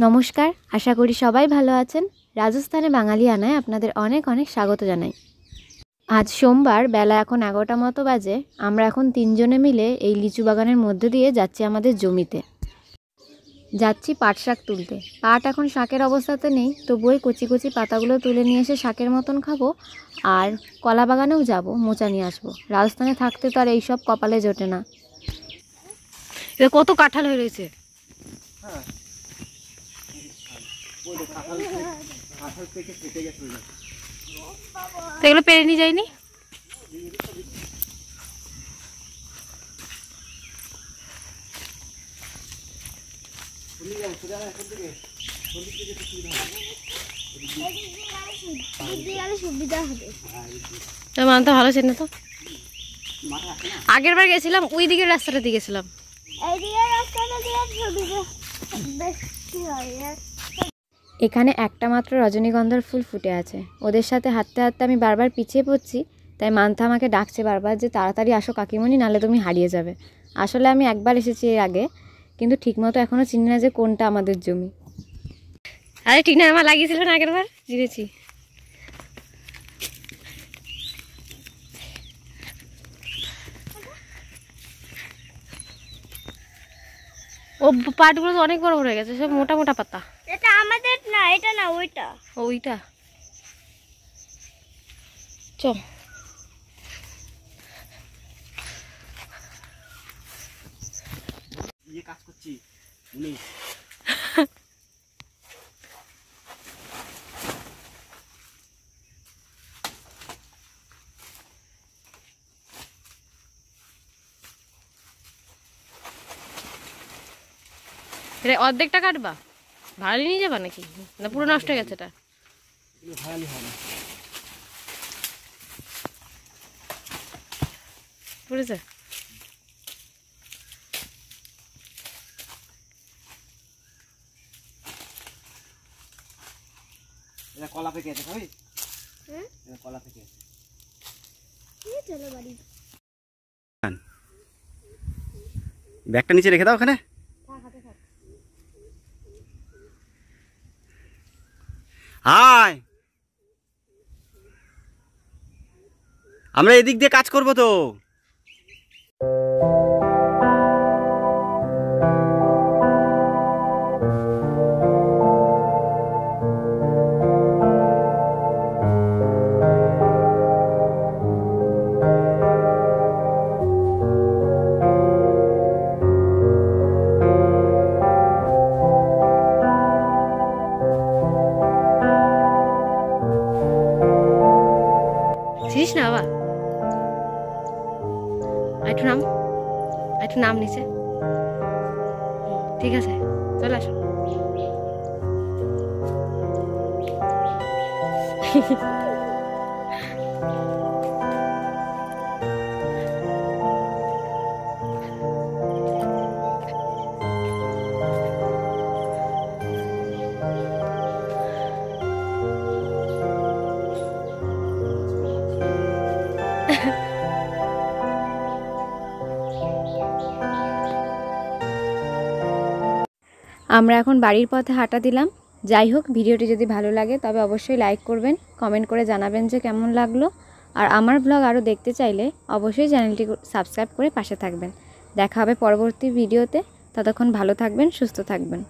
নমস্কার, আশা করি সবাই ভালো আছেন। রাজস্থানে বাঙালি আনায় আপনাদের অনেক অনেক স্বাগত জানাই। আজ সোমবার, বেলা এখন 11টা মতো বাজে। আমরা এখন 3 জনে মিলে এই লিচু বাগানের মধ্যে দিয়ে যাচ্ছি আমাদের জমিতে। যাচ্ছি পাট শাক তুলতে। পাট এখন শাকের অবস্থাতে নেই, তবুই কচি কচি পাতাগুলো তুলে নিয়ে এসে শাকের মতন খাবো। আর কলা বাগানেও যাব, মোচা নিয়ে আসবো। রাজস্থানে থাকতে তো আর এইসব কপালে জোটে না। এটা কত কাঁঠাল হয়ে রয়েছে। এগুলো পেরে নিয়ে যায়নি। মানটা ভালো ছিল না তো। আগের বার গেছিলাম ওই দিকের রাস্তাটা দিয়ে গেছিলাম। এখানে একটা মাত্র রজনীগন্ধার ফুল ফুটে আছে। ওদের সাথে হাঁটতে হাঁটতে আমি বারবার পিছিয়ে পড়ছি, তাই মান্থা আমাকে ডাকছে বারবার যে তাড়াতাড়ি আসো কাকিমণি, নাহলে তুমি হারিয়ে যাবে। আসলে আমি একবার এসেছি এর আগে, কিন্তু ঠিকমতো এখনও চিনি না যে কোনটা আমাদের জমি। আরে টিনা আমার লাগিয়েছিল না আগের বার, জিতেছি। ও পাটগুলো তো অনেক বড় বড় হয়ে গেছে, সব মোটা মোটা পাতা। এটা আমাদের না, এটা না, ওইটা। ওইটা চ। ये কাজ করছি উনি। অর্ধেকটা কাটবা, ভাড়া নিয়ে যাবা নাকি? না পুরো নষ্ট হয়ে গেছে এটা? ভাড়ালি হয় না, বুঝেছে? এটা কলা পেকে আছে, খাবি? এটা কলা পেকে আছে। চলো বাড়ি। ব্যাগটা নিচে রেখে দাও ওখানে। হাই, আমরা এদিক দিয়ে কাজ করবো তো। ছিস না বাবা, একটু নাম, একটু নাম নিচে। ঠিক আছে, চলে আসো। আমরা এখন বাড়ির পথে হাঁটা দিলাম। যাই হোক, ভিডিওটি যদি ভালো লাগে তবে অবশ্যই লাইক করবেন, কমেন্ট করে জানাবেন যে কেমন লাগলো। আর আমার ব্লগ আরও দেখতে চাইলে অবশ্যই চ্যানেলটি সাবস্ক্রাইব করে পাশে থাকবেন। দেখা হবে পরবর্তী ভিডিওতে। ততক্ষণ ভালো থাকবেন, সুস্থ থাকবেন।